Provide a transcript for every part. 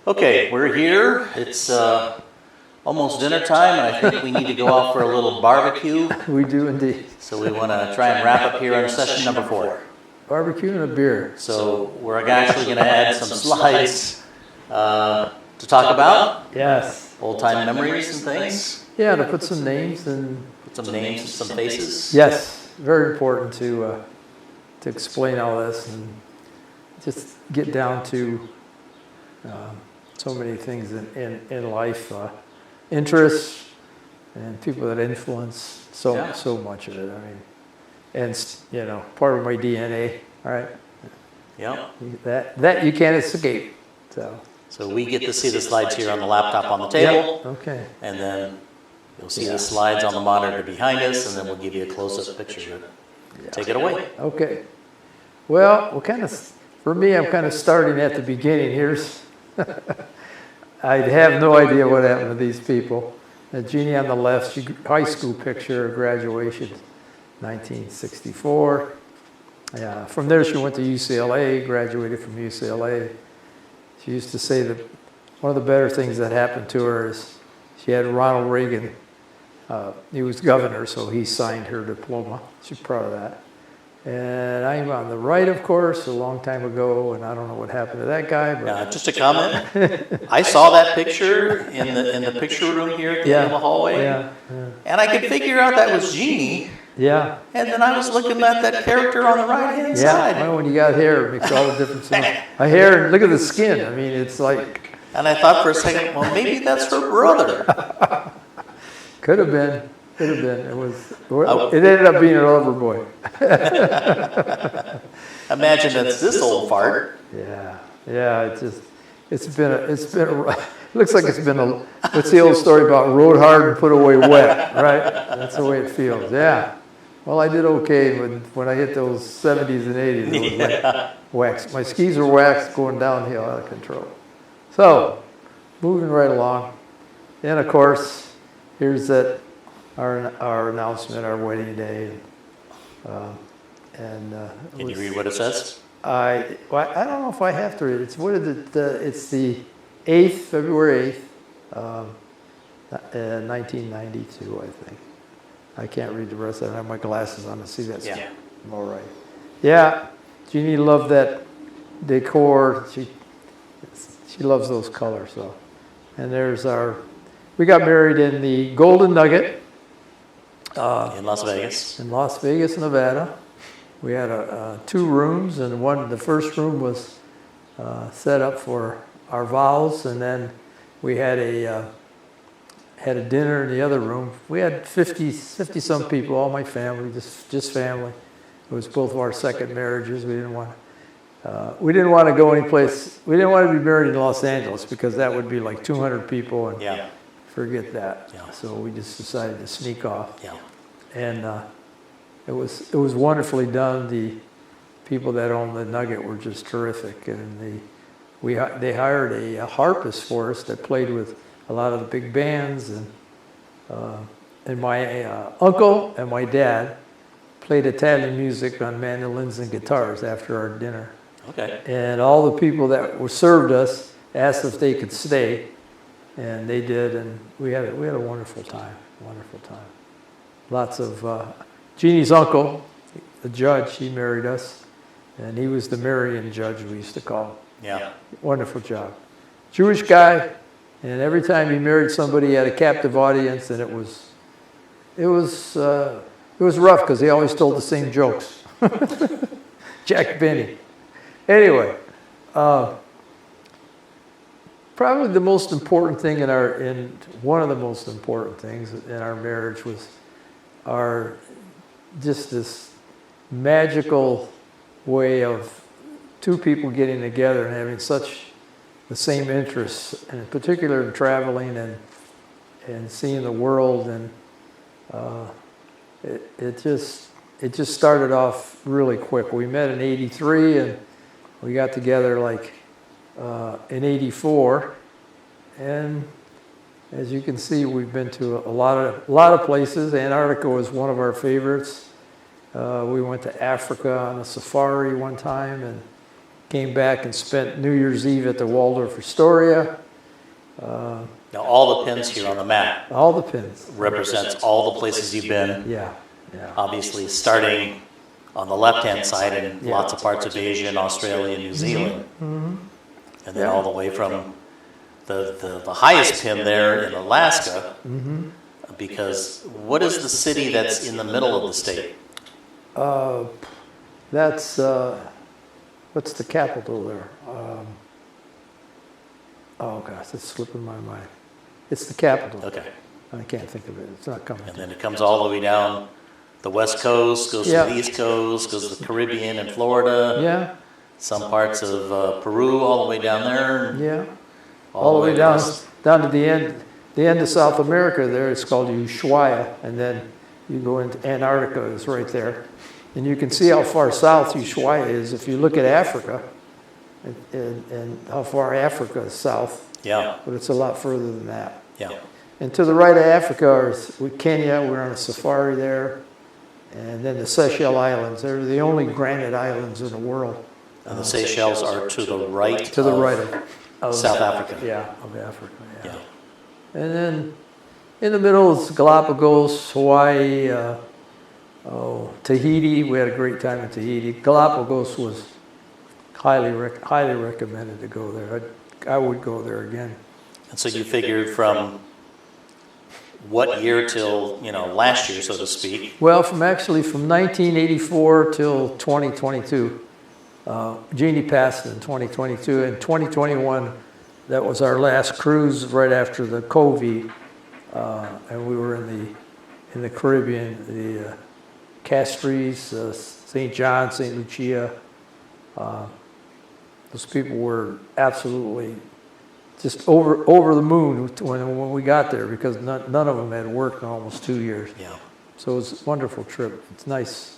Okay, we're here. It's almost dinner time, and I think we need to go out for a little barbecue. We do indeed. So we want to try and wrap up here on session number 4. Barbecue and a beer. So we're actually going to add some slides to talk about. Yes. Old-time memories and things. Yeah, to put some names and... Put some names and some faces. Yes, very important to explain all this and just get down to so many things in life, interests and people that influence so much of it. I mean, and part of my DNA, right? Yeah. That you can't escape. So we get to see the slides here on the laptop on the table. Yep. Okay. And then you'll see the slides on the monitor behind us, and then we'll give you a close-up picture. Take it away. Okay. Well, for me, I'm kind of starting at the beginning. I have no idea what happened to these people. Jeannie on the left, high school picture, graduation, 1964. From there, she went to UCLA, graduated from UCLA. She used to say that one of the better things that happened to her is she had Ronald Reagan. He was governor, so he signed her diploma. She's proud of that. And I'm on the right, of course, a long time ago, and I don't know what happened to that guy. But just a comment. I saw that picture in the picture room here at the end of the hallway, and I could figure out that was Jeannie. Yeah. And then I was looking at that character on the right-hand side. Well, when you got hair, it makes all the difference. A hair, and look at the skin. I mean, it's like... And I thought for a second, well, maybe that's her brother. Could have been. It ended up being a lover boy. Imagine it's this old fart. Yeah. It's been looks like it's been what's the old story about rode hard and put away wet, right? That's the way it feels. Yeah. Well, I did okay when I hit those 70s and 80s. It was like wax. My skis were waxed, going downhill out of control. So, moving right along. And of course, here's our announcement, our wedding day. Can you read what it says? I don't know if I have to read it. It's the 8th, February 8th, 1992, I think. I can't read the rest of it. I have my glasses on to see that. Yeah. I'm all right. Yeah, Jeannie loved that decor. She loves those colors. So, and we got married in the Golden Nugget. In Las Vegas. In Las Vegas, Nevada. We had 2 rooms, and the first room was set up for our vows, and then we had a dinner in the other room. We had 50 some people, all my family, just family. It was both of our second marriages. We didn't want to go anyplace. We didn't want to be married in Los Angeles because that would be like 200 people, and forget that. Yeah. So we just decided to sneak off. Yeah. And it was wonderfully done. The people that owned the Nugget were just terrific, and they hired a harpist for us that played with a lot of the big bands, and my uncle and my dad played Italian music on mandolins and guitars after our dinner. Okay. And all the people that were served us asked if they could stay, and they did, and we had a wonderful time. Lots of Jeannie's uncle, the judge, he married us, and he was the Marian judge, we used to call him. Yeah. Wonderful job. Jewish guy, and every time he married somebody, he had a captive audience, and it was rough because he always told the same jokes. Jack Benny. Anyway, probably the most important thing one of the most important things in our marriage was just this magical way of 2 people getting together and having the same interests, and in particular in traveling and seeing the world, and it just started off really quick. We met in '83, and we got together in '84, and as you can see, we've been to a lot of places. Antarctica was one of our favorites. We went to Africa on a safari one time, came back and spent New Year's Eve at the Waldorf Astoria. Now, all the pins here on the map All the pins. represents all the places you've been. Yeah, yeah. Obviously, starting on the left-hand side in lots of parts of Asia and Australia and New Zealand. And then all the way from the highest pin there in Alaska. Because what is the city that's in the middle of the state? That's, what's the capital there? Oh gosh, it's slipping my mind. It's the capital. Okay. I can't think of it. It's not coming. And then it comes all the way down the west coast, goes to the east coast, goes to the Caribbean and Florida. Yeah. Some parts of Peru, all the way down there. Yeah. All the way down to the end of South America there. It's called Ushuaia, and then you go into Antarctica is right there. And you can see how far south Ushuaia is if you look at Africa and how far Africa is south. Yeah. But it's a lot further than that. Yeah. And to the right of Africa is Kenya. We're on a safari there. And then the Seychelles Islands. They're the only granite islands in the world. And the Seychelles are to the right. To the right of South Africa. Yeah, of Africa. Yeah. Yeah. And then in the middle is Galapagos, Hawaii, Tahiti. We had a great time in Tahiti. Galapagos was highly recommended to go there. I would go there again. And so you figured from what year till, last year, so to speak? Well, from 1984 till 2022. Jeannie passed in 2022. In 2021, that was our last cruise right after the COVID, and we were in the Caribbean, the Castries, St. John, St. Lucia. Those people were absolutely just over the moon when we got there, because none of them had worked in almost 2 years. Yeah. So it was a wonderful trip. It's nice.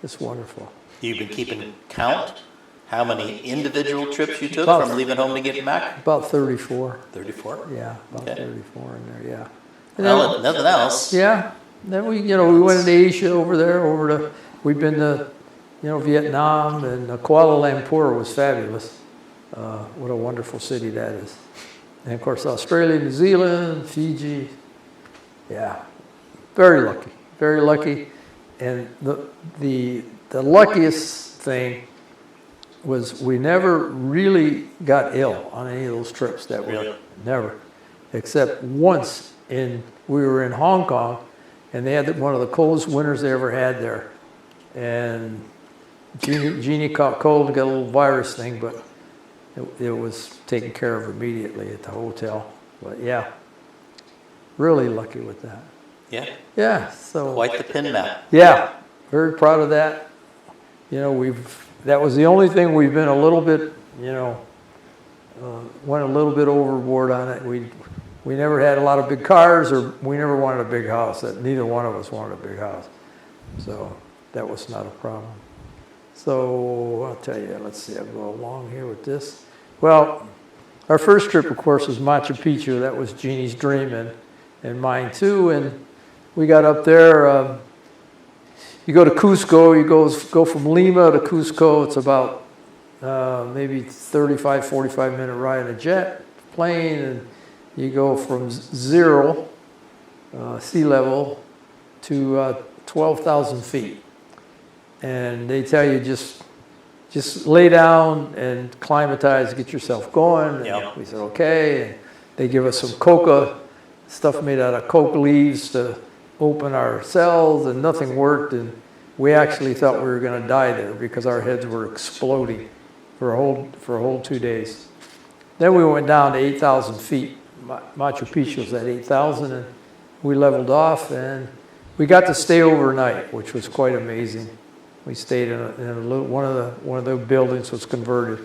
It's wonderful. You've been keeping count how many individual trips you took About- from leaving home to getting back? About 34. 34? Yeah, about Okay. 34 in there, yeah. And Well, if nothing else. yeah, then we went into Asia over there, we've been to, Vietnam, and Kuala Lumpur was fabulous. What a wonderful city that is. And of course, Australia, New Zealand, Fiji. Yeah, very lucky. And the luckiest thing was we never really got ill on any of those trips that Really? never, except once we were in Hong Kong, and they had one of the coldest winters they ever had there. And Jeannie caught cold and got a little virus thing, but it was taken care of immediately at the hotel. But yeah, really lucky with that. Yeah. Yeah, so Quite the pin map. yeah, very proud of that. That was the only thing we've been a little bit, went a little bit overboard on it. We never had a lot of big cars, or we never wanted a big house. Neither one of us wanted a big house. So that was not a problem. So I'll tell you, let's see, I'll go along here with this. Well, our first trip, of course, was Machu Picchu. That was Jeannie's dream and mine too. And we got up there. You go to Cusco. You go from Lima to Cusco. It's about maybe 35, 45-minute ride in a jet plane, and you go from zero sea level to 12,000 feet. And they tell you just lay down and climatize, get yourself going. Yep. And we said, okay. And they give us some coca, stuff made out of coke leaves to open our cells, and nothing worked. And we actually thought we were going to die there because our heads were exploding for a whole 2 days. Then we went down to 8,000 feet. Machu Picchu was at 8,000, and we leveled off, and we got to stay overnight, which was quite amazing. We stayed in one of the buildings was converted.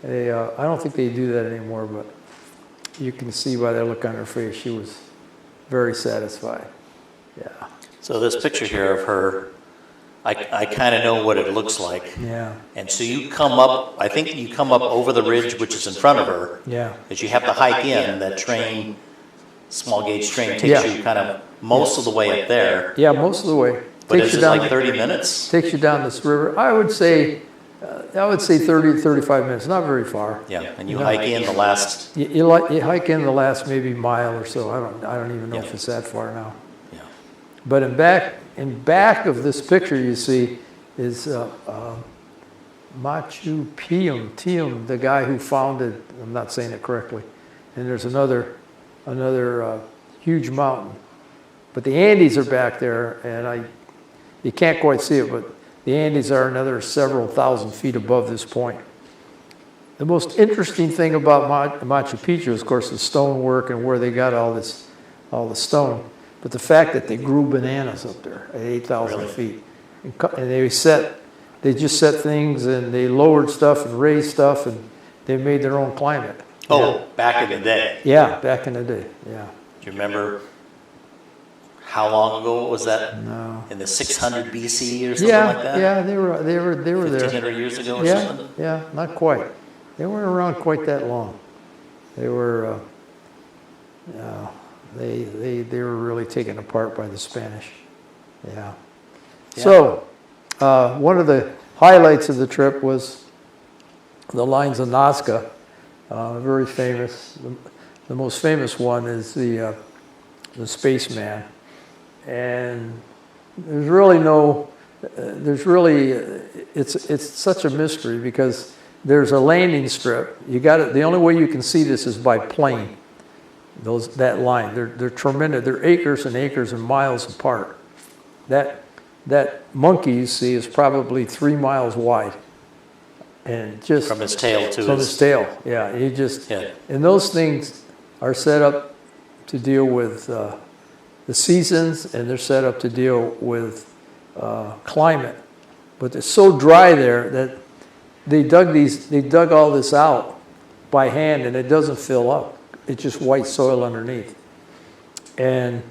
I don't think they do that anymore, but you can see by the look on her face, she was very satisfied. Yeah. So this picture here of her, I kind of know what it looks like. Yeah. And so you come up, I think you come up over the ridge, which is in front of her. Yeah. Because you have to hike in. That train, small gauge train, takes Yeah. you kind of most of the way up there. Yeah, most of the way. But is it like 30 minutes? Takes you down this river. I would say I would say 30 to 35 minutes, not very far. Yeah, and you hike in the last. You hike in the last maybe mile or so. I don't even know if it's that far now. Yeah. But in back of this picture you see is Machu Picchu, the guy who founded. I'm not saying it correctly. And there's another huge mountain. But the Andes are back there, and you can't quite see it, but the Andes are another several thousand feet above this point. The most interesting thing about Machu Picchu is, of course, the stonework and where they got all the stone. But the fact that they grew bananas up there at 8,000 feet. And they just set things, and they lowered stuff and raised stuff, and they made their own climate. Oh, back in the day. Yeah, back in the day, yeah. Do you remember how long ago was that? No. In the 600 BC or something like that? Yeah, they were there. 1,500 years ago or something? Yeah, not quite. They weren't around quite that long. They were, they were really taken apart by the Spanish. Yeah. So, one of the highlights of the trip was the lines of Nazca, very famous. The most famous one is the spaceman. And it's such a mystery because there's a landing strip. The only way you can see this is by plane. That line, they're tremendous. They're acres and acres and miles apart. That monkey you see is probably 3 miles wide, and just from his tail to his tail. Yeah, and those things are set up to deal with the seasons, and they're set up to deal with climate. But it's so dry there that they dug all this out by hand, and it doesn't fill up. It's just white soil underneath. And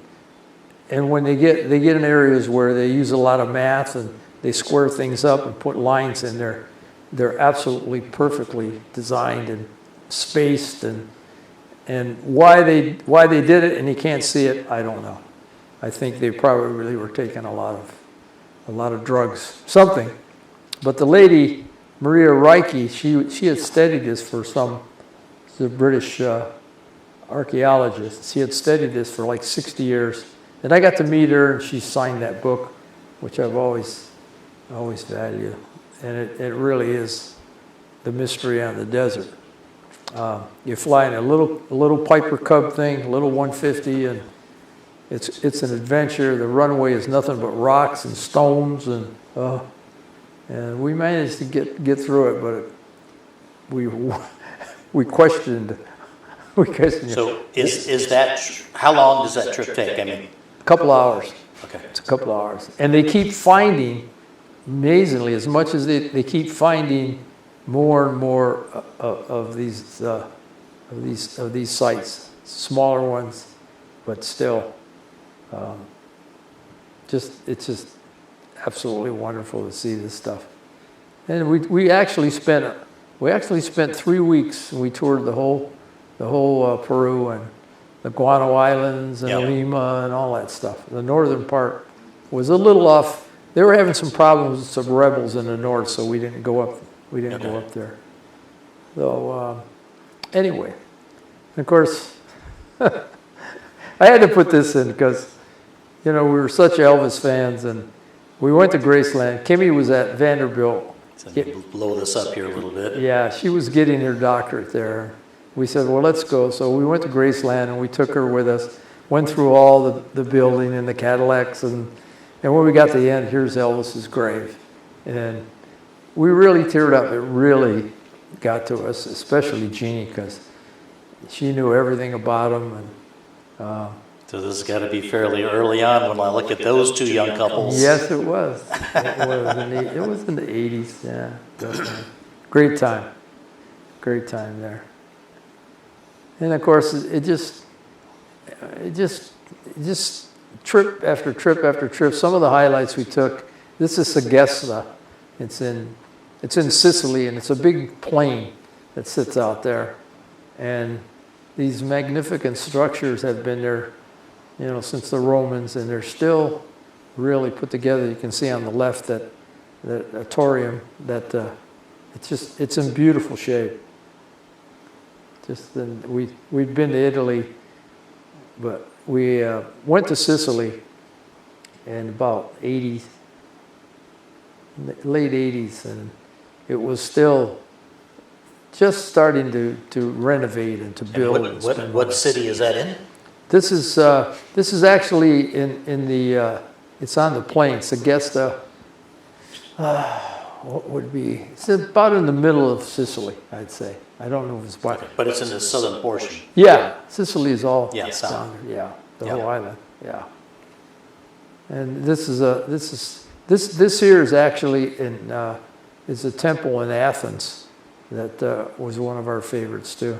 when they get in areas where they use a lot of math and they square things up and put lines in there, they're absolutely perfectly designed and spaced, and why they did it and you can't see it, I don't know. I think they probably really were taking a lot of drugs, something. But the lady, Maria Reiki, she had studied this for the British archaeologist. She had studied this for like 60 years. And I got to meet her, and she signed that book, which I've always valued. And it really is the mystery on the desert. You fly in a little Piper Cub thing, a little 150, and it's an adventure. The runway is nothing but rocks and stones, and we managed to get through it, but we questioned. So is that how long does that trip take? I mean, a couple hours. Okay. It's a couple hours, and they keep finding, amazingly, as much as they keep finding more and more of these sites, smaller ones, but still, it's just absolutely wonderful to see this stuff. And we actually spent 3 weeks, and we toured the whole Peru and the Guano Islands and Lima and all that stuff. The northern part was a little off. They were having some problems with some rebels in the north, so we didn't go up. We didn't go up there. So anyway, of course, I had to put this in because, we were such Elvis fans, and we went to Graceland. Kimmy was at Vanderbilt. So blow this up here a little bit. Yeah, she was getting her doctorate there. We said, well, let's go. So we went to Graceland, and we took her with us, went through all the building and the Cadillacs, and when we got to the end, here's Elvis's grave. And we really teared up. It really got to us, especially Jeannie, because she knew everything about him. And so this has got to be fairly early on when I look at those two young couples. Yes, it was. It was in the 80s, yeah. Definitely. Great time there. And of course, it just trip after trip after trip. Some of the highlights we took. This is Segesta. It's in Sicily, and it's a big plain that sits out there. And these magnificent structures have been there, since the Romans, and they're still really put together. You can see on the left that Auditorium, that it's in beautiful shape. We'd been to Italy, but we went to Sicily in about late 80s, and it was still just starting to renovate and to build. And what city is that in? This is actually in the it's on the plains. Augusta. What would be? It's about in the middle of Sicily, I'd say. I don't know if it's by. But it's in the southern portion. Yeah, Sicily is all south. down there. Yeah, the Yeah. whole island. Yeah. And this here is actually is a temple in Athens that was one of our favorites too.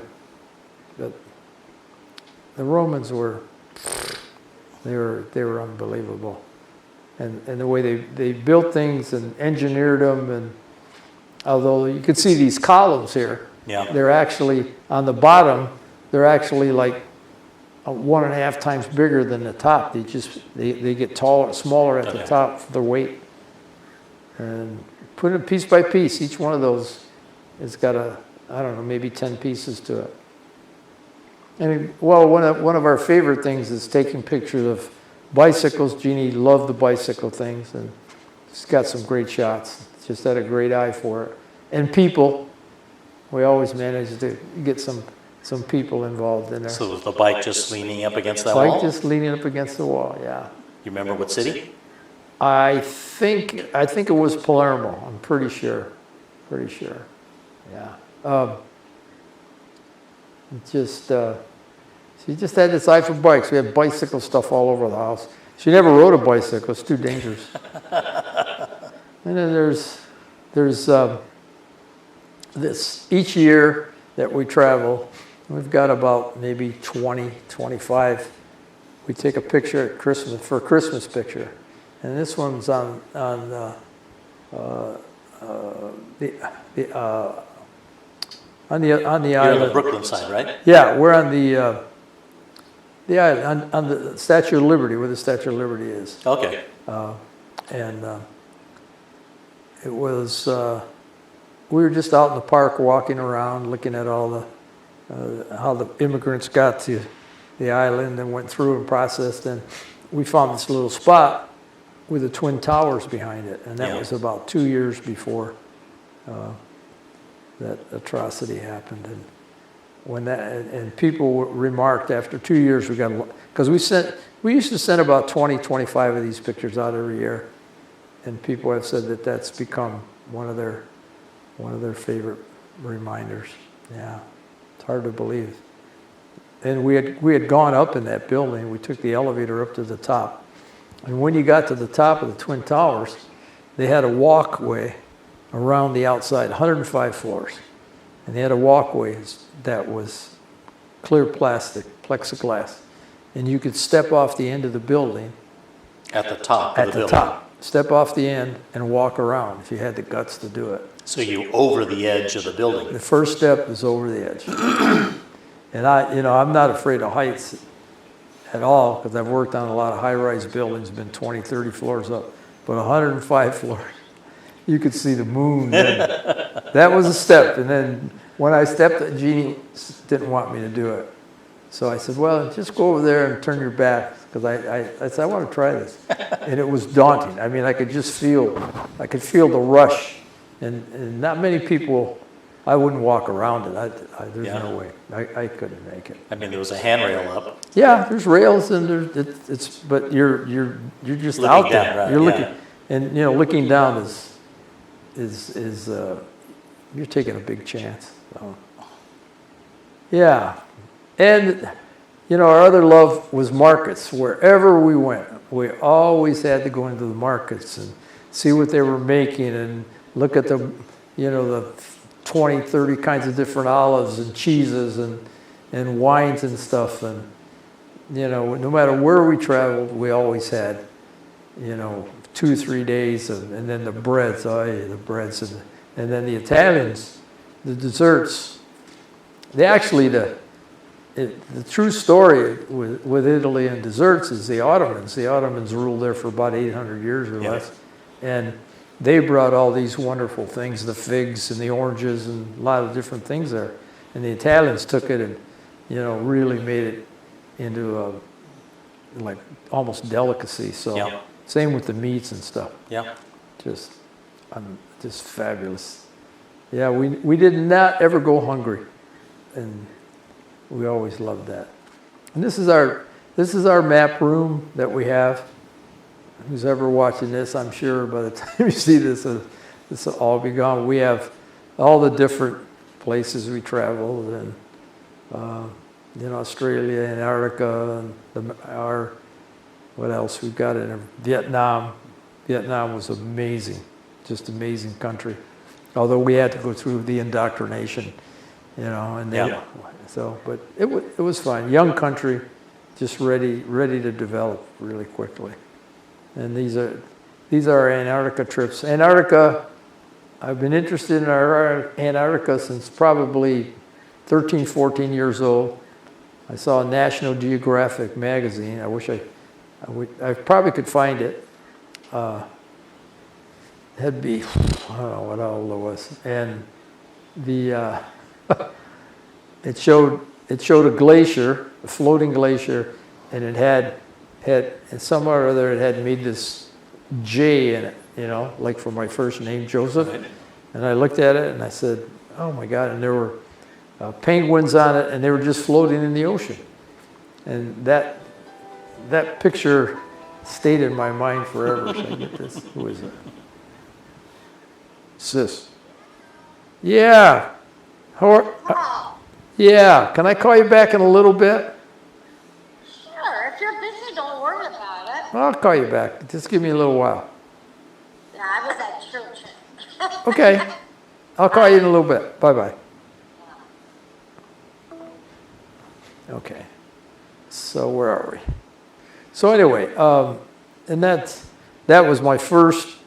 But the Romans were unbelievable. And the way they built things and engineered them, and although you can see these columns here, they're actually on the bottom. They're actually like 1.5 times bigger than the top. They get taller, smaller at the top for the weight. And put it piece by piece. Each one of those has got I don't know, maybe 10 pieces to it. I mean, well, one of our favorite things is taking pictures of bicycles. Jeannie loved the bicycle things, and she's got some great shots. Just had a great eye for it. And people, we always manage to get some people involved in there. So was the bike just leaning up against that wall? Bike just leaning up against the wall, yeah. You remember what city? I think it was Palermo. I'm pretty sure. Yeah. She just had this eye for bikes. We had bicycle stuff all over the house. She never rode a bicycle. It's too dangerous. And then there's this each year that we travel. We've got about maybe 20, 25. We take a picture at Christmas for a Christmas picture, and this one's on the island. You're on the Brooklyn side, right? Yeah, we're on the island, on the Statue of Liberty, where the Statue of Liberty is. Okay. It was, we were just out in the park walking around, looking at all the, how the immigrants got to the island and went through and processed, and we found this little spot with the Twin Towers behind it, and that was about 2 years before that atrocity happened. And when and people remarked after 2 years, because we used to send about 20, 25 of these pictures out every year, and people have said that that's become one of their favorite reminders. Yeah, it's hard to believe. And we had gone up in that building. We took the elevator up to the top, and when you got to the top of the Twin Towers, they had a walkway around the outside, 105 floors, and they had a walkway that was clear plastic, plexiglass, and you could step off the end of the building. At the top of the building. Top. Step off the end and walk around if you had the guts to do it. So you over the edge of the building. The first step is over the edge. And I'm not afraid of heights at all, because I've worked on a lot of high-rise buildings, been 20, 30 floors up, but 105 floors, you could see the moon. That was a step. And then when I stepped, Jeannie didn't want me to do it. So I said, well, just go over there and turn your back, because I said, I want to try this. And it was daunting. I mean, I could feel the rush. And not many people, I wouldn't walk around it. There's no way. I couldn't make it. I mean, there was a handrail up. Yeah, there's rails, and but you're just Looking out there. down, right, You're looking, and looking down is you're taking a big chance. So. Yeah, and our other love was markets. Wherever we went, we always had to go into the markets and see what they were making and look at the 20, 30 kinds of different olives and cheeses and wines and stuff. And no matter where we traveled, we always had 2 or 3 days and then the breads. The breads and then the Italians, the desserts. They actually the true story with Italy and desserts is the Ottomans. The Ottomans ruled there for about 800 years or less, and they brought all these wonderful things, the figs and the oranges and a lot of different things there. And the Italians took it and, really made it into a, like almost delicacy. So Yeah. same with the meats and stuff. Yeah. Just fabulous. Yeah, we did not ever go hungry, and we always loved that. And this is our map room that we have. Who's ever watching this, I'm sure by the time you see this, this will all be gone. We have all the different places we traveled, and Australia, Antarctica, and what else we've got in Vietnam. Vietnam was amazing, just amazing country. Although we had to go through the indoctrination, and then, Yeah. so, but it was fun. Young country, just ready to develop really quickly. And these are our Antarctica trips. Antarctica, I've been interested in our Antarctica since probably 13, 14 years old. I saw a National Geographic magazine. I wish I probably could find it. It'd be, I don't know what old it was. And it showed a glacier, a floating glacier, and it had somewhere or other it had made this J in it, like for my first name, Joseph. Right. And I looked at it and I said, oh my God, and there were penguins on it, and they were just floating in the ocean. And that picture stayed in my mind forever. So I get this. Who is it? Sis. Yeah. Yeah. Can I call you back in a little bit? Sure, if you're busy, don't worry about it. I'll call you back. Just give me a little while. Yeah, I was at church. Okay. I'll call you in a little bit. Bye-bye. Okay. So where are we? So anyway, and that was my first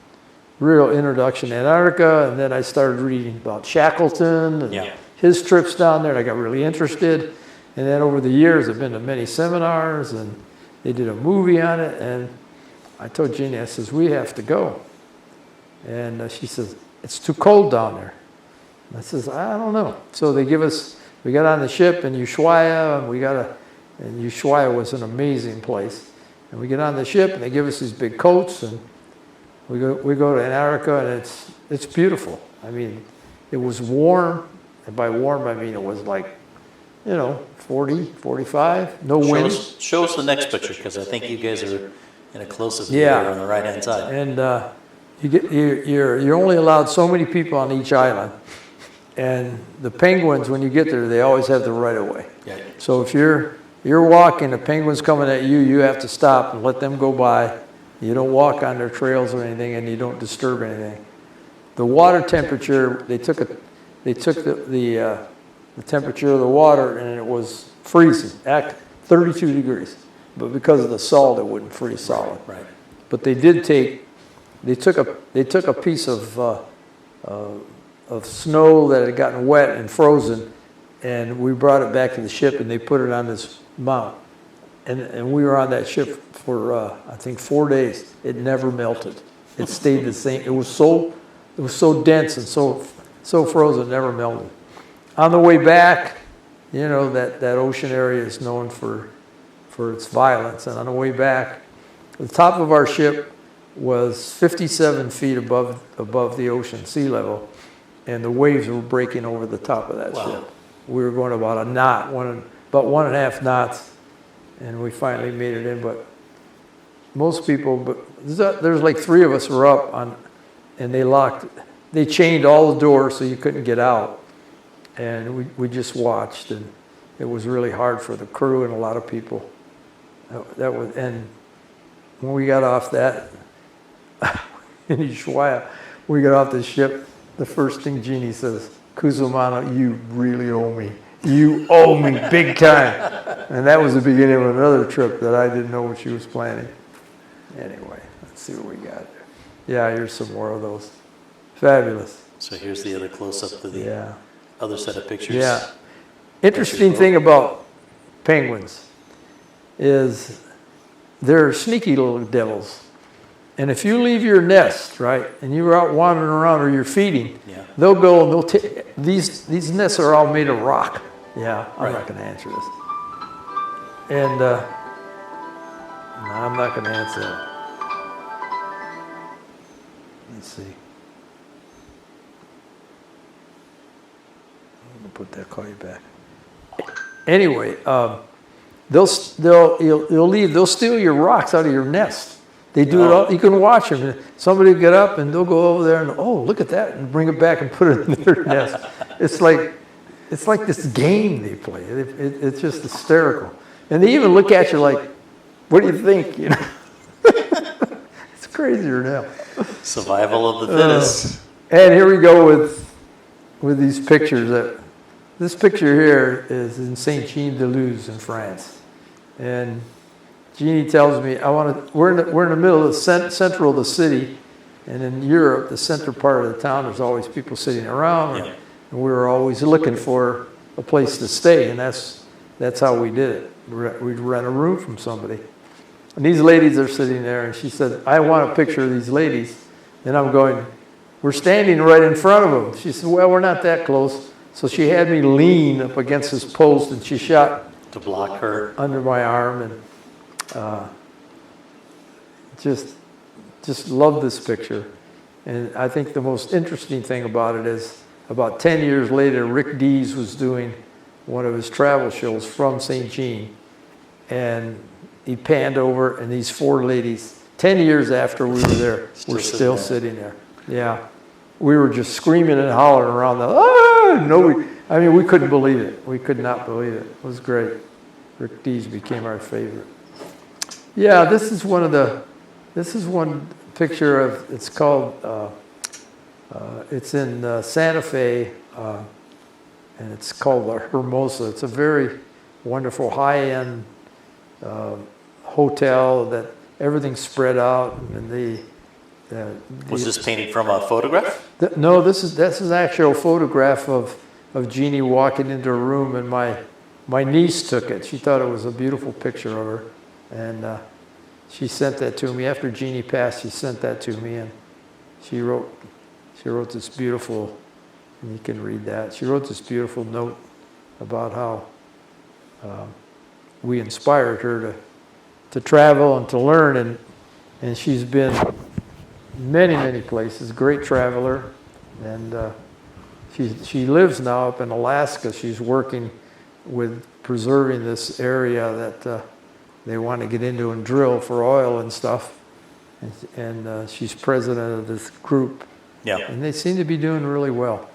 real introduction to Antarctica, and then I started reading about Shackleton and his trips down there, and I got really interested. And then over the years, I've been to many seminars, and they did a movie on it, and I told Jeannie, I says, we have to go. And she says, it's too cold down there. And I says, I don't know. So we got on the ship in Ushuaia, and Ushuaia was an amazing place. And we get on the ship, and they give us these big coats, and we go to Antarctica, and it's beautiful. I mean, it was warm, and by warm I mean it was like, 40, 45, no wind. Show us the next picture, because I think you guys are in a close-up view here on the right-hand side. And you're only allowed so many people on each island. And the penguins, when you get there, they always have the right of way. Yeah. So if you're walking, the penguins coming at you, you have to stop and let them go by. You don't walk on their trails or anything, and you don't disturb anything. The water temperature, they took the temperature of the water, and it was freezing at 32 degrees. But because of the salt, it wouldn't freeze solid. Right. But they took a piece of snow that had gotten wet and frozen, and we brought it back to the ship, and they put it on this mount. And we were on that ship for I think 4 days. It never melted. It stayed the same. It was so dense and so frozen, it never melted. On the way back, that ocean area is known for its violence. And on the way back, the top of our ship was 57 feet above the ocean sea level, and the waves were breaking over the top of that ship. We were going about a knot, about 1.5 knots, and we finally made it in. But most people, there's like 3 of us were up on, and they chained all the doors so you couldn't get out, and we just watched, and it was really hard for the crew and a lot of people. And when we got off that in Ushuaia, we got off the ship, the first thing Jeannie says, Cusimano, you really owe me. You owe me big time. And that was the beginning of another trip that I didn't know what she was planning. Anyway, let's see what we got there. Yeah, here's some more of those. Fabulous. So here's the other close-up to the other set of pictures. Yeah. Interesting thing about penguins is they're sneaky little devils. And if you leave your nest, right, and you're out wandering around or you're feeding, Yeah. they'll go and they'll take, these nests are all made of rock. Yeah, I'm Right. not going to answer this. And, no, I'm not going to answer that. Let's see. I'm going to put that, call you back. Anyway, you'll leave, they'll steal your rocks out of your nest. They do it all, you can watch them. Somebody will get up and they'll go over there and, oh, look at that, and bring it back and put it in their nest. It's like this game they play. It's just hysterical. And they even look at you like, what do you think? You know, it's crazier now. Survival of the fittest. And here we go with these pictures. This picture here is in Saint-Jean-de-Luz in France. And Jeannie tells me, we're in the middle of the central of the city, and in Europe, the center part of the town, there's always people sitting around, Yeah. and we were always looking for a place to stay, and that's how we did it. We'd rent a room from somebody. And these ladies are sitting there, and she said, I want a picture of these ladies. And I'm going, we're standing right in front of them. She said, well, we're not that close. So she had me lean up against this post, and she shot To block her. under my arm, and just love this picture. And I think the most interesting thing about it is about 10 years later, Rick Dees was doing one of his travel shows from St. Jean, and he panned over, and these four ladies, 10 years after we were there, were still sitting there. Yeah. We were just screaming and hollering around we couldn't believe it. We could not believe it. It was great. Rick Dees became our favorite. Yeah, this is one picture of, it's called, it's in Santa Fe, and it's called La Hermosa. It's a very wonderful high-end hotel that everything's spread out, and Was this painted from a photograph? no, this is an actual photograph of Jeannie walking into a room, and my niece took it. She thought it was a beautiful picture of her, and she sent that to me. After Jeannie passed, she sent that to me, and she wrote this beautiful, and you can read that. She wrote this beautiful note about how we inspired her to travel and to learn, and she's been many, many places, great traveler, and she lives now up in Alaska. She's working with preserving this area that they want to get into and drill for oil and stuff, and she's president of this group. Yeah. And they seem to be doing really well.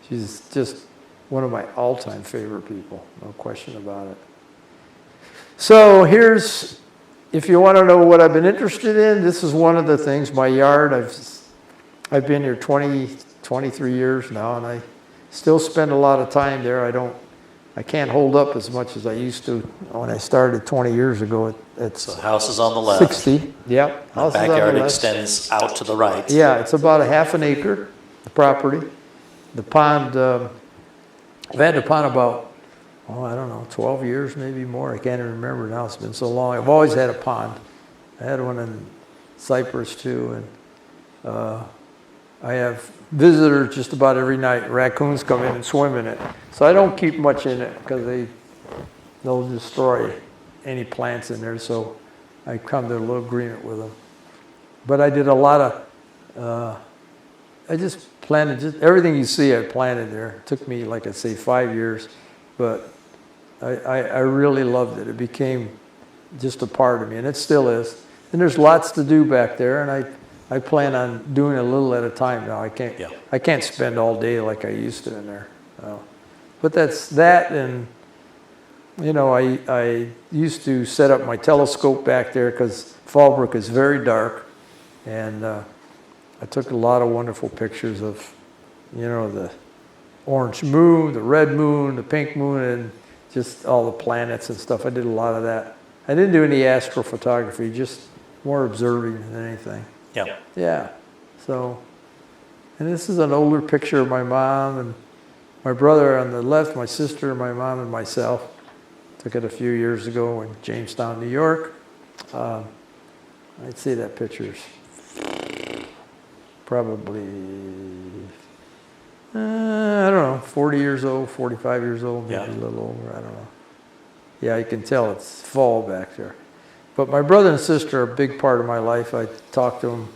She's just one of my all-time favorite people, no question about it. So here's, if you want to know what I've been interested in, this is one of the things, my yard. I've been here 23 years now, and I still spend a lot of time there. I can't hold up as much as I used to when I started 20 years ago. So the house is on the left. 60, yep. The backyard extends out to the right. Yeah, it's about a half an acre, the property. The pond, I've had the pond about, I don't know, 12 years, maybe more. I can't even remember now. It's been so long. I've always had a pond. I had one in Cyprus too, and I have visitors just about every night. Raccoons come in and swim in it. So I don't keep much in it because they'll destroy any plants in there. So I come to a little agreement with them. But I did a lot of, I just planted, everything you see I planted there. It took me, like I say, 5 years. But I really loved it. It became just a part of me, and it still is. And there's lots to do back there, and I plan on doing a little at a time now. I can't spend all day like I used to in there. But that's that, and I used to set up my telescope back there because Fallbrook is very dark, and I took a lot of wonderful pictures of, the orange moon, the red moon, the pink moon, and just all the planets and stuff. I did a lot of that. I didn't do any astrophotography, just more observing than anything. Yeah. Yeah. So, and this is an older picture of my mom and my brother on the left, my sister, my mom, and myself. Took it a few years ago in Jamestown, New York. I'd say that picture's probably, I don't know, 40 years old, 45 years old, maybe Yeah. a little over, I don't know. Yeah, you can tell it's fall back there. But my brother and sister are a big part of my life. I talk to them.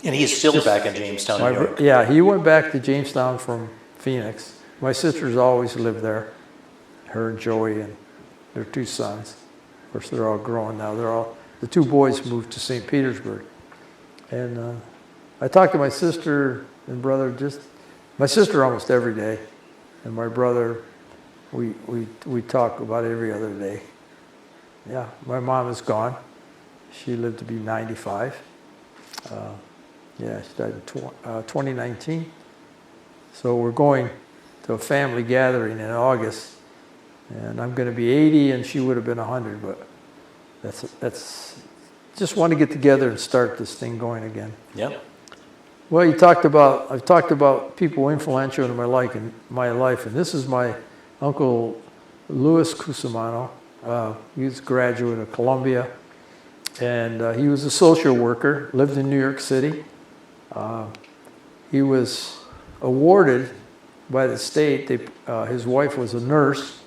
And he's still back in Jamestown, New York. Yeah, he went back to Jamestown from Phoenix. My sisters always lived there. Her and Joey and their 2 sons. Of course, they're all grown now. The 2 boys moved to St. Petersburg. And I talk to my sister and brother my sister almost every day. And my brother, we talk about every other day. Yeah, my mom is gone. She lived to be 95. Yeah, she died in 2019. So we're going to a family gathering in August, and I'm going to be 80, and she would have been 100. But that's just want to get together and start this thing going again. Yep. Well, I've talked about people influential in my life, and this is my uncle Louis Cusimano. He was a graduate of Columbia, and he was a social worker, lived in New York City. He was awarded by the state. His wife was a nurse,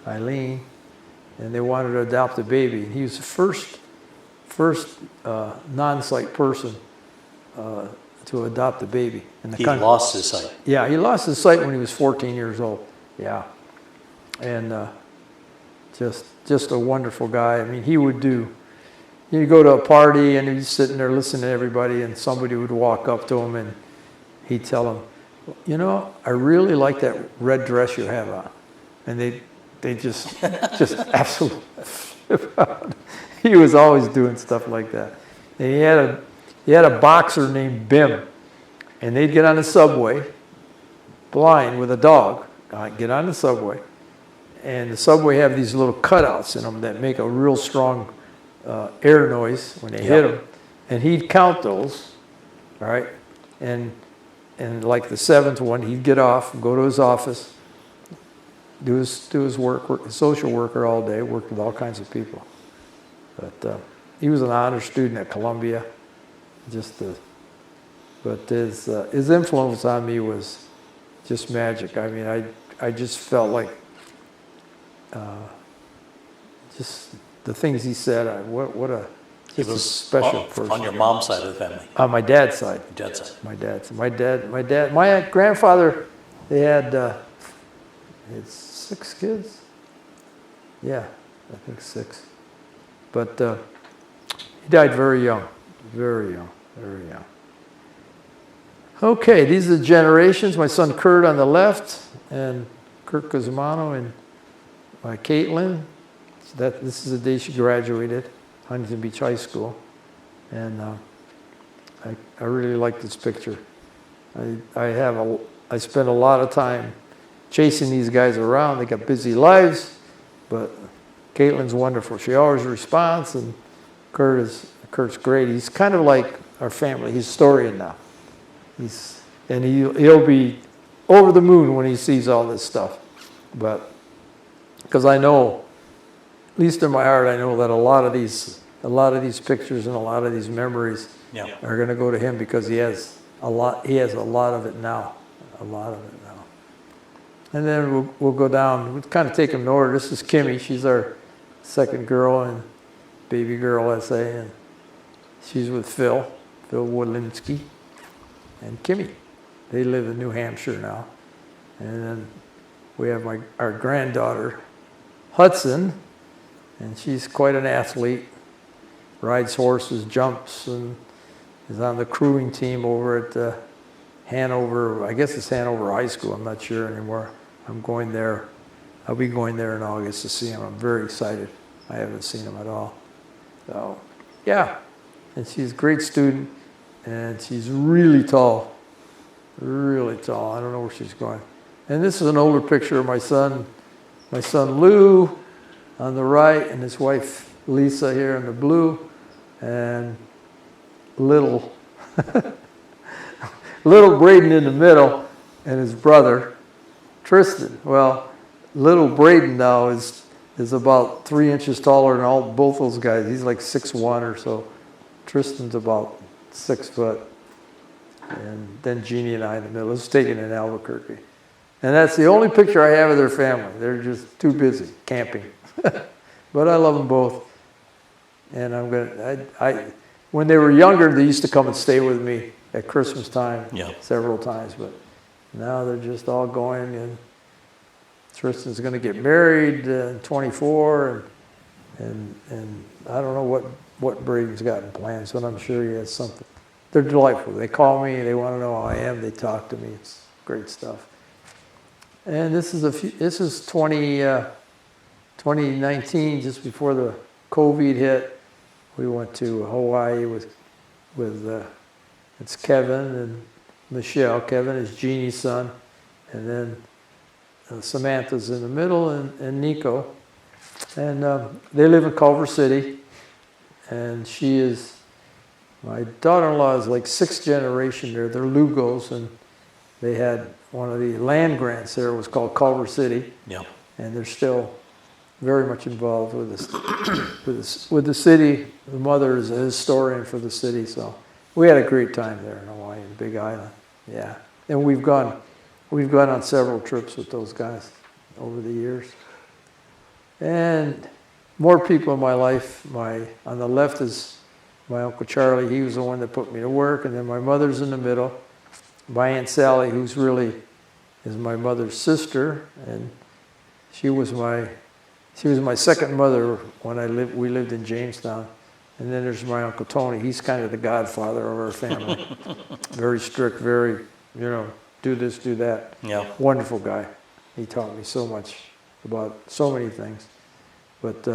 Eileen, and they wanted to adopt a baby. And he was the first non-sight person to adopt a baby in the country. He lost his sight. Yeah, he lost his sight when he was 14 years old. Yeah, and just a wonderful guy. I mean, he'd go to a party and he'd be sitting there listening to everybody, and somebody would walk up to him and he'd tell them, you know, I really like that red dress you have on. And they just absolutely flip out. He was always doing stuff like that. And he had a boxer named Bim, and they'd get on the subway, blind with a dog, get on the subway, and the subway have these little cutouts in them that make a real strong air noise when they hit them, and he'd count those, all right, and like the 7th one, he'd get off and go to his office, do his work, a social worker all day, worked with all kinds of people. But he was an honor student at Columbia. But his influence on me was just magic. I mean, I just felt like just the things he said. He was a special person. On your mom's side of the family. On my dad's side. Your dad's side. My grandfather, they had 6 kids. Yeah, I think 6. But he died very young. Okay, these are the generations. My son Kurt on the left, and Kurt Cusimano and my Caitlin. This is the day she graduated, Huntington Beach High School. And I really like this picture. I spent a lot of time chasing these guys around. They got busy lives, but Caitlin's wonderful. She always responds, and Kurt's great. He's kind of like our family historian now. He'll be over the moon when he sees all this stuff. But because I know, at least in my heart, I know that a lot of these pictures and a lot of these memories are going to go to him, because he has a lot of it now. And then we'll go down. We'll kind of take them in order. This is Kimmy. She's our second girl and baby girl, I say, and she's with Phil Woodlinski, and Kimmy. They live in New Hampshire now. And then we have our granddaughter, Hudson, and she's quite an athlete, rides horses, jumps, and is on the crewing team over at Hanover. I guess it's Hanover High School. I'm not sure anymore. I'm going there. I'll be going there in August to see him. I'm very excited. I haven't seen him at all. So, yeah. And she's a great student, and she's really tall. Really tall. I don't know where she's going. And this is an older picture of my son Lou on the right, and his wife Lisa here in the blue, and little Braden in the middle, and his brother Tristan. Well, little Braden now is about 3 inches taller than both those guys. He's like 6'1" or so. Tristan's about 6 foot. and then Jeannie and I in the middle. It was taken in Albuquerque. And that's the only picture I have of their family. They're just too busy camping. But I love them both. And when they were younger, they used to come and stay with me at Christmas time several times. But now they're just all going, and Tristan's going to get married in 24, and I don't know what Braden's got in plans, but I'm sure he has something. They're delightful. They call me, they want to know how I am, they talk to me. It's great stuff. And this is 2019, just before the COVID hit. We went to Hawaii with it's Kevin and Michelle. Kevin is Jeannie's son, and then Samantha's in the middle, and Nico. And they live in Culver City, and my daughter-in-law is like sixth generation there. They're Lugos, and they had one of the land grants there. It was called Culver City. Yeah. And they're still very much involved with the city. The mother is a historian for the city, so we had a great time there in Hawaii, in Big Island. Yeah. And we've gone on several trips with those guys over the years. And more people in my life. On the left is my Uncle Charlie. He was the one that put me to work. And then my mother's in the middle. My Aunt Sally, who's really is my mother's sister, and she was my second mother when we lived in Jamestown. And then there's my Uncle Tony. He's kind of the godfather of our family. Very strict, very, do this, do that. Yeah. Wonderful guy. He taught me so much about so many things. But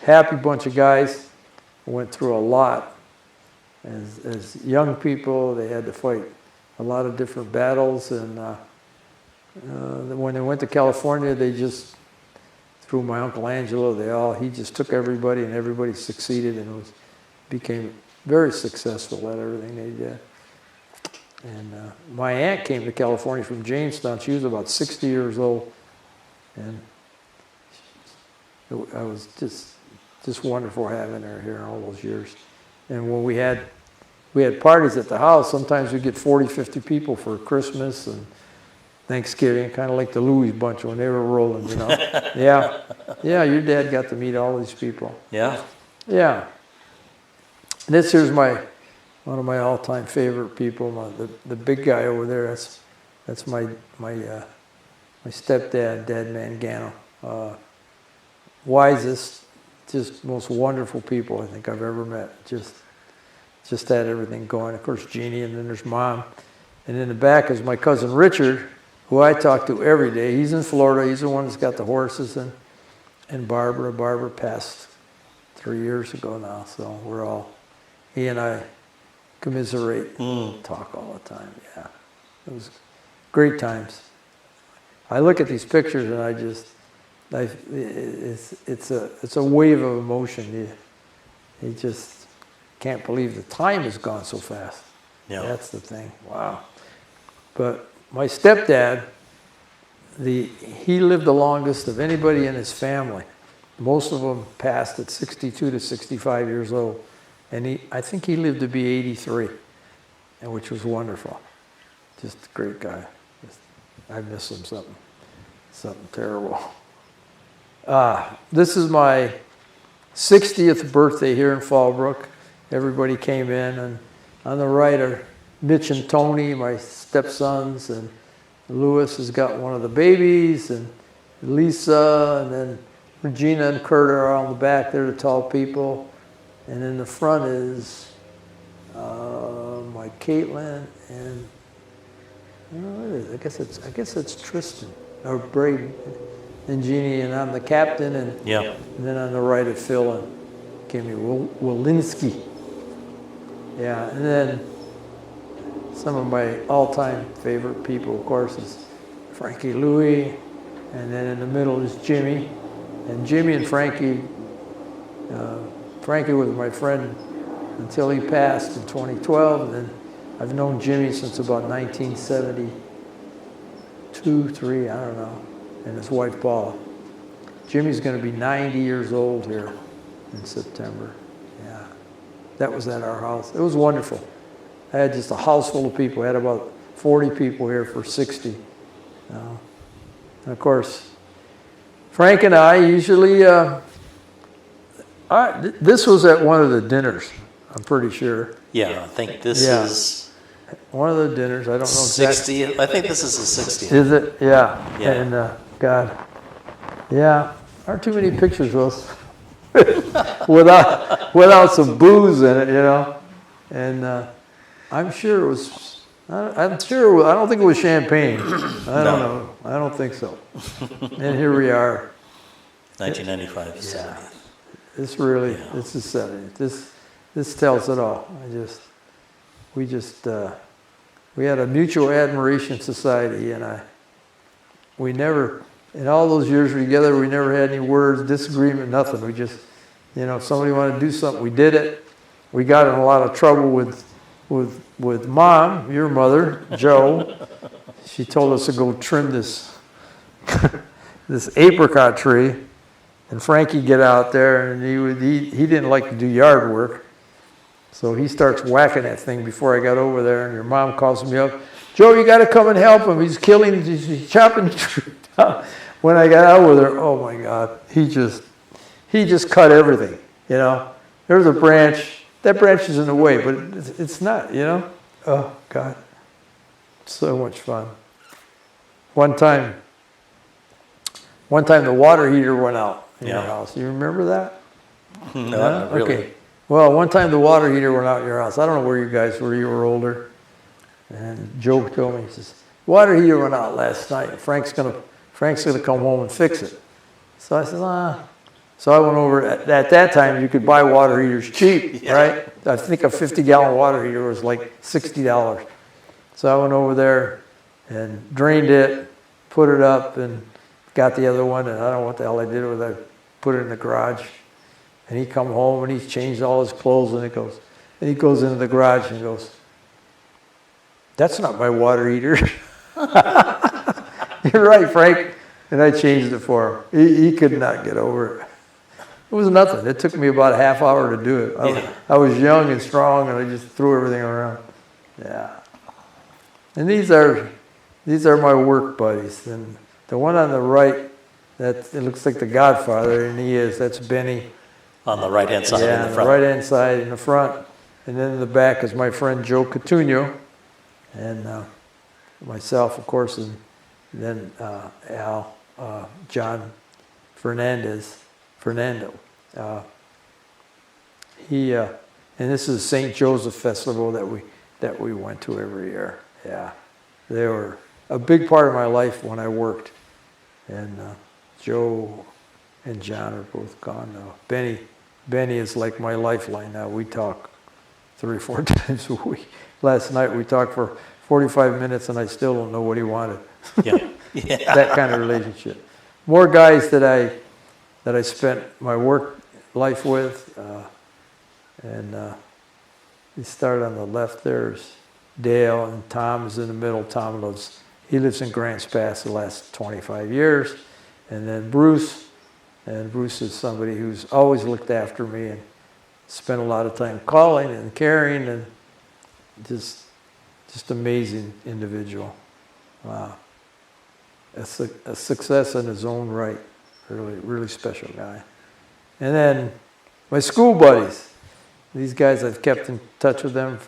happy bunch of guys. Went through a lot. As young people, they had to fight a lot of different battles. And when they went to California, they just, through my Uncle Angelo, he just took everybody, and everybody succeeded and became very successful at everything they did. And my aunt came to California from Jamestown. She was about 60 years old, and I was just wonderful having her here all those years. And when we had parties at the house, sometimes we'd get 40, 50 people for Christmas and Thanksgiving, kind of like the Louis bunch when they were rolling, Yeah. Yeah, your dad got to meet all these people. Yeah. Yeah. This here's one of my all-time favorite people, the big guy over there. That's my stepdad, Dad Mangano. Wisest, just most wonderful people I think I've ever met. Just had everything going. Of course, Jeannie, and then there's Mom. And in the back is my cousin Richard, who I talk to every day. He's in Florida. He's the one that's got the horses. And Barbara. Barbara passed 3 years ago now. So he and I commiserate, talk all the time. Yeah. It was great times. I look at these pictures and it's a wave of emotion. You just can't believe the time has gone so fast. Yeah. That's the thing. Wow. But my stepdad, he lived the longest of anybody in his family. Most of them passed at 62 to 65 years old. And I think he lived to be 83, which was wonderful. Just a great guy. I miss him something terrible. This is my 60th birthday here in Fallbrook. Everybody came in, and on the right are Mitch and Tony, my stepsons, and Louis has got one of the babies, and Lisa, and then Regina and Kurt are on the back. They're the tall people. And in the front is my Caitlin and I guess it's Tristan or Braden and Jeannie, and I'm the captain, and then on the right is Phil and Kimmy Walensky. Yeah, and then some of my all-time favorite people, of course, is Frankie Louie, and then in the middle is Jimmy, and Jimmy and Frankie. Frankie was my friend until he passed in 2012, and then I've known Jimmy since about 1972, 3, I don't know, and his wife Paula. Jimmy's going to be 90 years old here in September. Yeah, that was at our house. It was wonderful. I had just a house full of people. I had about 40 people here for 60. And of course, Frank and I usually, this was at one of the dinners, I'm pretty sure. Yeah, I think this Yeah. is One of the dinners, I don't know exactly. 60th. I think this is the 60th. Is it? Yeah. Yeah. And God, yeah, aren't too many pictures with without some booze in it, you know. And I'm sure it was. I'm sure. I don't think it was champagne. I don't know. I don't think so. And here we are. 1995, 70th. This really. This is 70. This tells it all. We had a mutual admiration society, and we never, in all those years together, we never had any words, disagreement, nothing. We just, if somebody wanted to do something, we did it. We got in a lot of trouble with Mom, your mother, Joe. She told us to go trim this this apricot tree, and Frankie get out there, and he didn't like to do yard work. So he starts whacking that thing before I got over there, and your mom calls me up. Joe, you got to come and help him. He's chopping the tree down. When I got out with her, oh my God, he just cut everything. There's a branch. That branch is in the way, but it's not. Oh God, so much fun. One time the water heater went out in your house. You remember that? No, not really. Okay. Well, one time the water heater went out in your house. I don't know where you guys were. You were older. And Joe told me, he says, water heater went out last night. Frank's gonna come home and fix it. So I said, So I went over. At that time, you could buy water heaters cheap, right? I think a 50-gallon water heater was like $60. So I went over there and drained it, put it up, and got the other one. And I don't know what the hell I did with it. I put it in the garage. And he come home and he's changed all his clothes, and he goes into the garage and goes, that's not my water heater. You're right, Frank. And I changed it for him. He could not get over it. It was nothing. It took me about a half hour to do it. I was young and strong, and I just threw everything around. Yeah. And these are my work buddies. And the one on the right, it looks like the Godfather, and that's Benny. On the right-hand side in the on the front. right-hand side in the front. And then in the back is my friend Joe Coutinho, and myself, of course, and then John Fernando. And this is St. Joseph Festival that we went to every year. Yeah, they were a big part of my life when I worked. And Joe and John are both gone now. Benny is like my lifeline now. We talk 3 or 4 times a week. Last night we talked for 45 minutes, and I still don't know what he wanted. Yeah. That kind of relationship. More guys that I spent my work life with, and he started on the left. There's Dale, and Tom is in the middle. He lives in Grants Pass the last 25 years, and then Bruce. And Bruce is somebody who's always looked after me and spent a lot of time calling and caring, and just amazing individual. Wow. A success in his own right. Really, really special guy. And then my school buddies. These guys, I've kept in touch with them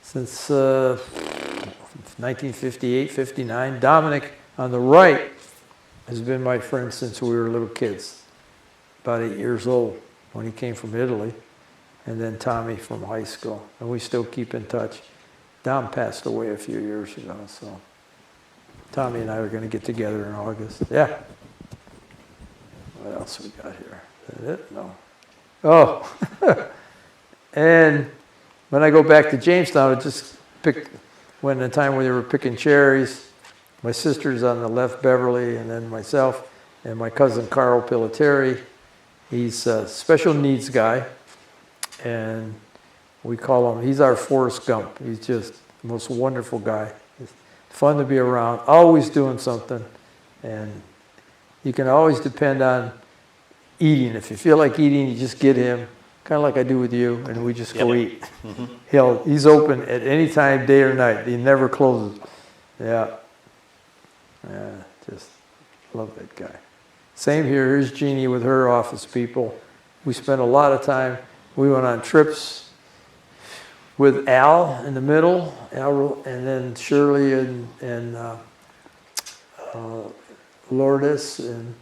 since 1958, 59. Dominic on the right has been my friend since we were little kids, about 8 years old when he came from Italy, and then Tommy from high school, and we still keep in touch. Dom passed away a few years ago, so Tommy and I are going to get together in August. Yeah. What else we got here? Is that it? No. Oh, and when I go back to Jamestown, I just picked when the time when they were picking cherries. My sister's on the left, Beverly, and then myself and my cousin Carl Pilateri. He's a special needs guy, and we call him, he's our Forrest Gump. He's just the most wonderful guy. He's fun to be around, always doing something, and you can always depend on eating. If you feel like eating, you just get him, kind of like I do with you, and we just go Yep. eat. He's open at any time, day or night. He never closes. Yeah. Yeah, just love that guy. Same here. Here's Jeannie with her office people. We spent a lot of time. We went on trips with Al in the middle, and then Shirley and Lourdes and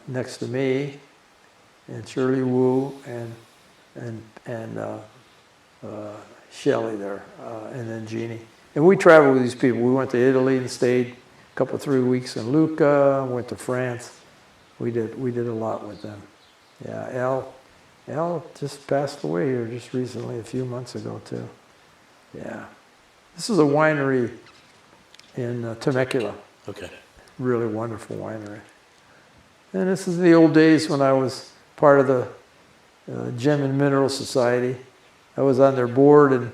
next to me, and Shirley Wu and Shelley there, and then Jeannie. And we traveled with these people. We went to Italy and stayed a couple 3 weeks in Lucca. Went to France. We did a lot with them. Yeah, Al just passed away here just recently, a few months ago too. Yeah, this is a winery in Temecula. Okay. Really wonderful winery. And this is the old days when I was part of the Gem and Mineral Society. I was on their board, and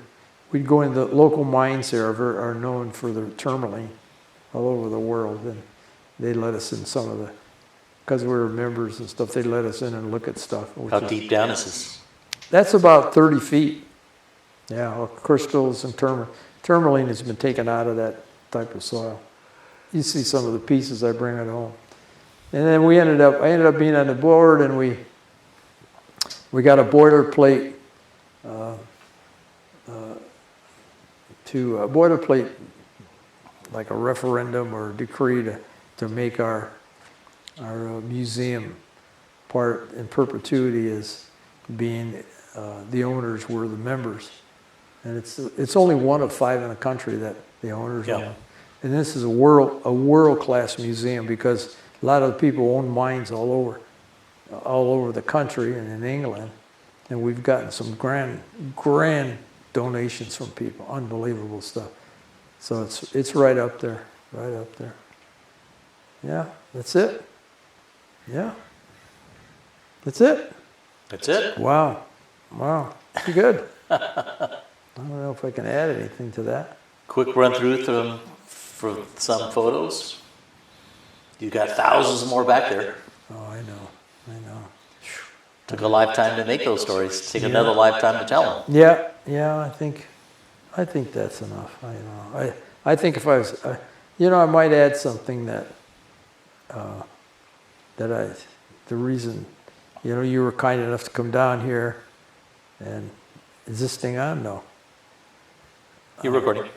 we'd go into the local mines there are known for their tourmaline all over the world, and they let us in some of the, because we were members and stuff, they let us in and look at stuff. How deep down is this? That's about 30 feet. Yeah, well, crystals and tourmaline has been taken out of that type of soil. You see some of the pieces, I bring it home. And then I ended up being on the board, and we got a boilerplate like a referendum or a decree to make our museum part in perpetuity as being the owners were the members, and it's only one of 5 in the country that the owners own. And this is a world-class museum because a lot of the people own mines all over the country and in England, and we've gotten some grand donations from people, unbelievable stuff. So it's right up there. Yeah, that's it. Yeah, that's it. That's it? Wow, pretty good. I don't know if I can add anything to that. Quick run through for some photos. You got thousands more back there. Oh, I know. Took a lifetime to make those stories. Take another lifetime to tell them. Yeah, I think that's enough. I think if I was, I might add something that the reason, you were kind enough to come down here, and is this thing on? No. You're recording.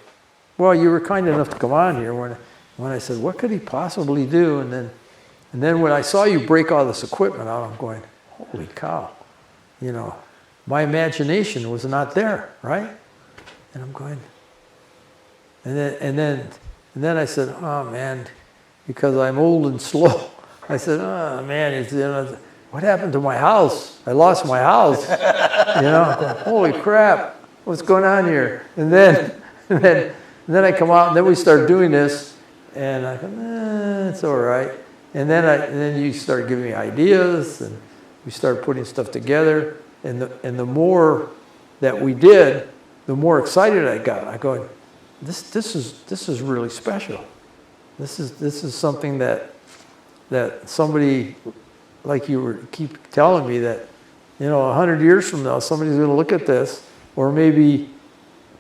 Well, you were kind enough to come on here when I said, what could he possibly do? And then when I saw you break all this equipment out, I'm going, holy cow. My imagination was not there, right? And I'm going, and then I said, oh man, because I'm old and slow. I said, oh man, what happened to my house? I lost my house. I'm going, holy crap, what's going on here? And then I come out, and then we start doing this, and I go, it's all right. And then you start giving me ideas, and we start putting stuff together. And the more that we did, the more excited I got. I go, this is really special. This is something that somebody like you keep telling me that 100 years from now somebody's going to look at this, or maybe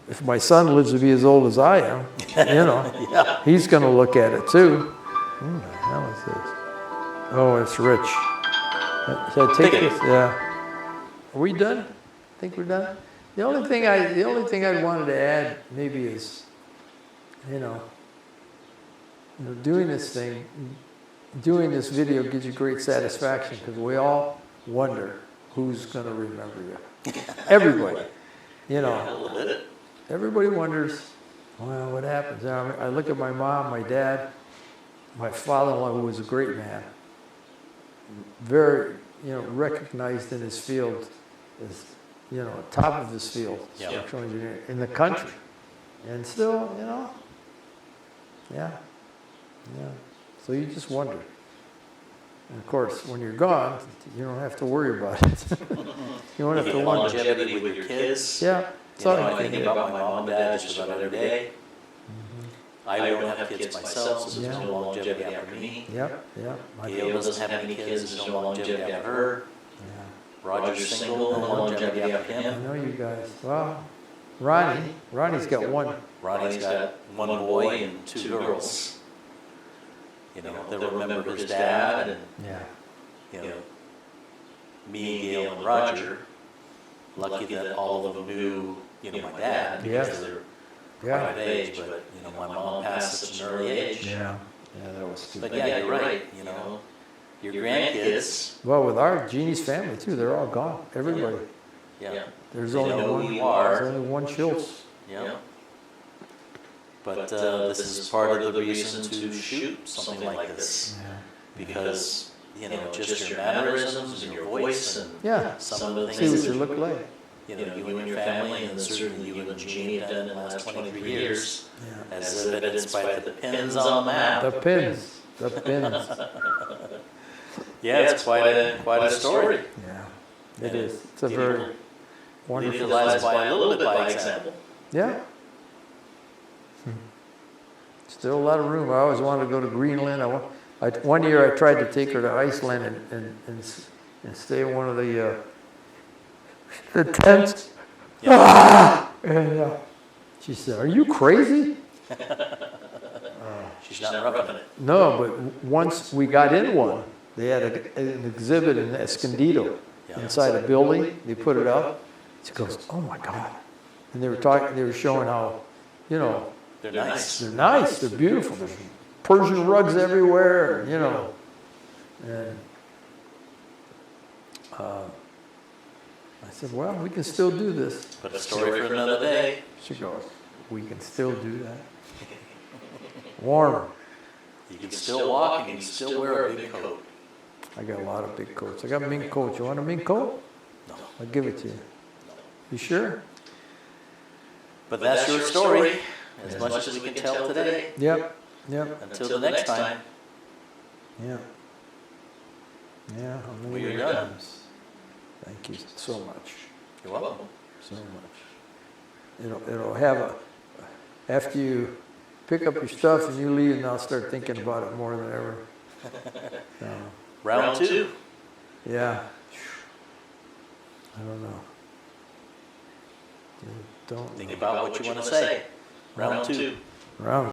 if my son lives to be as old as I am, Yeah. he's going to look at it too. What the hell is this? Oh, it's Rich. Should I take this? Yeah. Are we done? I think we're done. The only thing I wanted to add maybe is, doing this thing, doing this video gives you great satisfaction because we all wonder who's going to remember you. Everybody, everybody wonders, well, what happens? I look at my mom, my dad, my father-in-law, who was a great man, very, recognized in his field as, top of his field, structural engineering in the country, and still, yeah. So you just wonder. And of course, when you're gone, you don't have to worry about it. You don't have to wonder. Longevity with your kids. Yeah. I think about my mom and dad just about every day. I don't have kids myself, so there's no longevity after me. Yep. Gail doesn't have any kids, there's no longevity after her. Roger's single, no longevity after I him. know you guys. Well, Ronnie's got one. Ronnie's got one boy and two girls. You know, they'll remember his dad and, Yeah. you know, me, Gail, and Roger. Lucky that all of them knew, you know, my dad because Yes. they're Yeah. quite of age, but, you know, my mom passed at such an early age. Yeah. Yeah, that was But yeah, you're right, you know, your grandkids, Well, with our Jeannie's family too, they're all gone. Everybody. yeah, There's they only know one. who you are. There's only one Schultz. Yeah. But this is part of the reason to shoot something like this. Yeah. Because, you know, just your mannerisms and your voice and Yeah. some of the See what things you that, look like. you know, you and your family and certainly you and Jeannie have done in the last 23 years, Yeah. as evidenced by the pins on the map. The pins. The pins. Yeah, it's quite a story. Yeah. It is. It's a People very lead wonderful. their lives by a little bit by example. Yeah. Still a lot of room. I always wanted to go to Greenland. One year I tried to take her to Iceland and stay in one of the tents. Yeah. And she said, "Are you crazy?" She's not roughing it. No, but once we got in one, they had an exhibit in Escondido Yeah. inside a building. They put it up. She goes, "Oh my God!" And they were showing how, you know, They're nice. they're nice, they're beautiful. There's Persian rugs everywhere, you know. And I said, "Well, we can still do this." But a story for another day. She goes, "We can still do that." Warm. You can still walk and you can still wear a big coat. I got a lot of big coats. I got mink coats. You want a mink coat? No. I'll give it to you. You sure? But that's your story, as much as we can tell today. Yep. Yep. Until the next time, Yeah. Yeah. How many we are done. times? Thank you so much. You're welcome. So much. It'll have a, after you pick up your stuff and you leave, and I'll start thinking about it more than ever. So, Round two. yeah. I don't know. Don't Think about what you want to say. Round two. round